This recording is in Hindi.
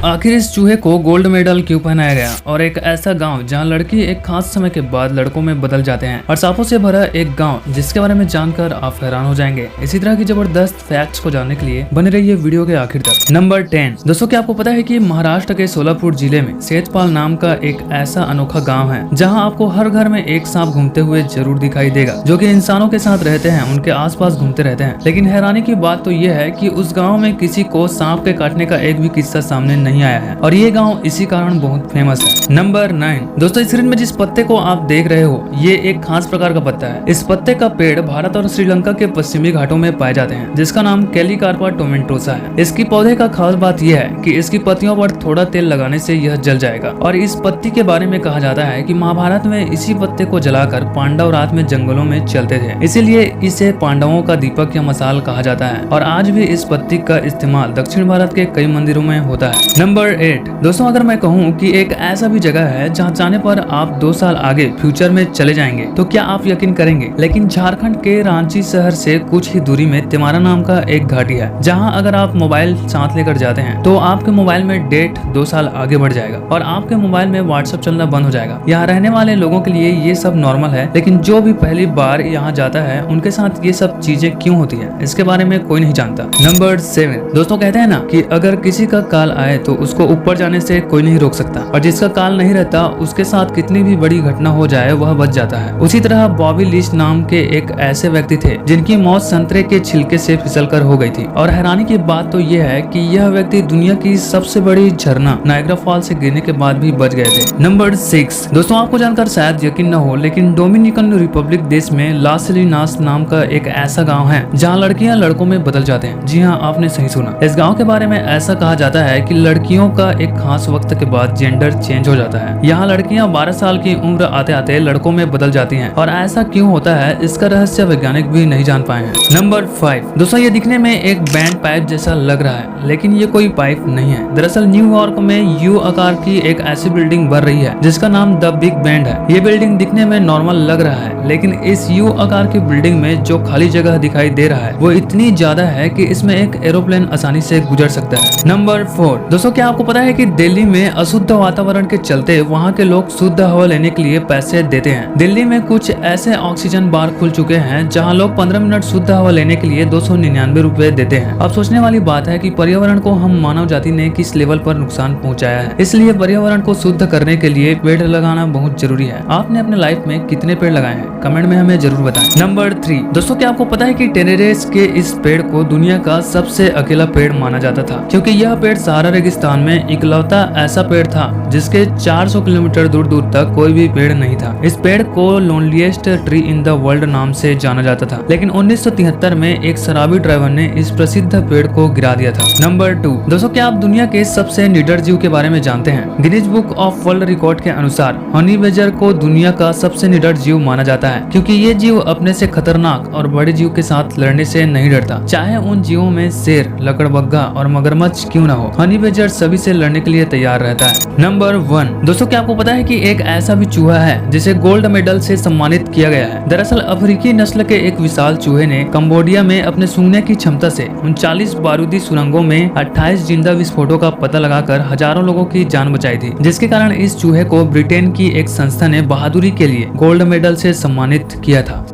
आखिर इस चूहे को गोल्ड मेडल क्यों पहनाया गया और एक ऐसा गांव जहां लड़की एक खास समय के बाद लड़कों में बदल जाते हैं और सांपों से भरा एक गांव जिसके बारे में जानकर आप हैरान हो जाएंगे। इसी तरह की जबरदस्त फैक्ट्स को जानने के लिए बने रहिए वीडियो के आखिर तक। नंबर 10। दोस्तों, क्या आपको पता है कि महाराष्ट्र के सोलापुर जिले में सेतपाल नाम का एक ऐसा अनोखा गाँव है जहाँ आपको हर घर में एक सांप घूमते हुए जरूर दिखाई देगा, जो की इंसानों के साथ रहते हैं, उनके आस पास घूमते रहते हैं। लेकिन हैरानी की बात तो यह है की उस गाँव में किसी को सांप के काटने का एक भी किस्सा सामने नहीं आया है और ये गांव इसी कारण बहुत फेमस है। नंबर 9। दोस्तों, स्क्रीन में जिस पत्ते को आप देख रहे हो ये एक खास प्रकार का पत्ता है। इस पत्ते का पेड़ भारत और श्रीलंका के पश्चिमी घाटों में पाए जाते हैं, जिसका नाम कैलीकार्पा टोमेंटोसा है। इसकी पौधे का खास बात यह है कि इसकी पत्तियों पर थोड़ा तेल लगाने से यह जल जाएगा और इस पत्ती के बारे में कहा जाता है कि महाभारत में इसी पत्ते को जलाकर पांडव रात में जंगलों में चलते थे, इसीलिए इसे पांडवों का दीपक या मसाल कहा जाता है और आज भी इस पत्ती का इस्तेमाल दक्षिण भारत के कई मंदिरों में होता है। नंबर 8। दोस्तों, अगर मैं कहूँ कि एक ऐसा भी जगह है जहाँ जाने पर आप 2 साल आगे फ्यूचर में चले जाएंगे तो क्या आप यकीन करेंगे? लेकिन झारखंड के रांची शहर से कुछ ही दूरी में तिमारा नाम का एक घाटी है, जहाँ अगर आप मोबाइल साथ लेकर जाते हैं तो आपके मोबाइल में डेट 2 साल आगे बढ़ जाएगा और आपके मोबाइल में व्हाट्सएप चलना बंद हो जाएगा। यहाँ रहने वाले लोगों के लिए ये सब नॉर्मल है, लेकिन जो भी पहली बार यहाँ जाता है उनके साथ ये सब चीजें क्यों होती है इसके बारे में कोई नहीं जानता। नंबर 7। दोस्तों, कहते हैं ना कि अगर किसी का काल आए तो उसको ऊपर जाने से कोई नहीं रोक सकता और जिसका काल नहीं रहता उसके साथ कितनी भी बड़ी घटना हो जाए वह बच जाता है। उसी तरह बॉबी लिंच नाम के एक ऐसे व्यक्ति थे जिनकी मौत संतरे के छिलके से फिसलकर हो गई थी और हैरानी की बात तो यह है कि यह व्यक्ति दुनिया की सबसे बड़ी झरना नायग्रा फॉल से गिरने के बाद भी बच गए थे। नंबर 6। दोस्तों, आपको जानकर शायद यकीन न हो, लेकिन डोमिनिकन रिपब्लिक देश में लास सेलिनास नाम का एक ऐसा गाँव है जहाँ लड़कियाँ लड़कों में बदल जाते हैं। जी हाँ, आपने सही सुना। इस गाँव के बारे में ऐसा कहा जाता है कि लड़कियों का एक खास वक्त के बाद जेंडर चेंज हो जाता है। यहाँ लड़कियाँ 12 साल की उम्र आते आते लड़कों में बदल जाती हैं और ऐसा क्यों होता है इसका रहस्य वैज्ञानिक भी नहीं जान पाए हैं। नंबर 5। दोस्तों, ये दिखने में एक बैंड पाइप जैसा लग रहा है, लेकिन ये कोई पाइप नहीं है। दरअसल न्यूयॉर्क में यू आकार की एक ऐसी बिल्डिंग बन रही है जिसका नाम द बिग बैंड है। ये बिल्डिंग दिखने में नॉर्मल लग रहा है, लेकिन इस यू आकार की बिल्डिंग में जो खाली जगह दिखाई दे रहा है वो इतनी ज्यादा है कि इसमें एक एरोप्लेन आसानी से गुजर सकता है। नंबर 4। दोस्तों, क्या आपको पता है कि दिल्ली में अशुद्ध वातावरण के चलते वहाँ के लोग शुद्ध हवा लेने के लिए पैसे देते हैं। दिल्ली में कुछ ऐसे ऑक्सीजन बार खुल चुके हैं जहाँ लोग 15 मिनट शुद्ध हवा लेने के लिए 299 रुपए देते हैं। अब सोचने वाली बात है कि पर्यावरण को हम मानव जाति ने किस लेवल पर नुकसान पहुँचाया है, इसलिए पर्यावरण को शुद्ध करने के लिए पेड़ लगाना बहुत जरूरी है। आपने अपने लाइफ में कितने पेड़ लगाए हैं कमेंट में हमें जरूर बताएं। नंबर 3। दोस्तों, क्या आपको पता है कि टेनेरेस के इस पेड़ को दुनिया का सबसे अकेला पेड़ माना जाता था, क्योंकि यह पेड़ सहारा रेगिस्तान में इकलौता ऐसा पेड़ था जिसके 400 किलोमीटर दूर दूर तक कोई भी पेड़ नहीं था। इस पेड़ को लोनलीएस्ट ट्री इन द वर्ल्ड नाम से जाना जाता था, लेकिन 1973 में एक शराबी ड्राइवर ने इस प्रसिद्ध पेड़ को गिरा दिया था। नंबर 2। दोस्तों, क्या आप दुनिया के सबसे निडर जीव के बारे में जानते हैं? Guinness book of world record के अनुसार हनी बेजर को दुनिया का सबसे निडर जीव माना जाता है, क्योंकि ये जीव अपने से खतरनाक और बड़े जीव के साथ लड़ने से नहीं डरता, चाहे उन जीवों में शेर, लकड़बग्घा और मगरमच्छ क्यों न हो। हनी बेजर सभी से लड़ने के लिए तैयार रहता है। नंबर 1। दोस्तों, क्या आपको पता है कि एक ऐसा भी चूहा है जिसे गोल्ड मेडल से सम्मानित किया गया है? दरअसल अफ्रीकी नस्ल के एक विशाल चूहे ने कंबोडिया में अपने सूंघने की क्षमता से 39 बारूदी सुरंगों में 28 जिंदा विस्फोटों का पता लगाकर हजारों लोगों की जान बचाई थी, जिसके कारण इस चूहे को ब्रिटेन की एक संस्था ने बहादुरी के लिए गोल्ड मेडल से सम्मानित किया था।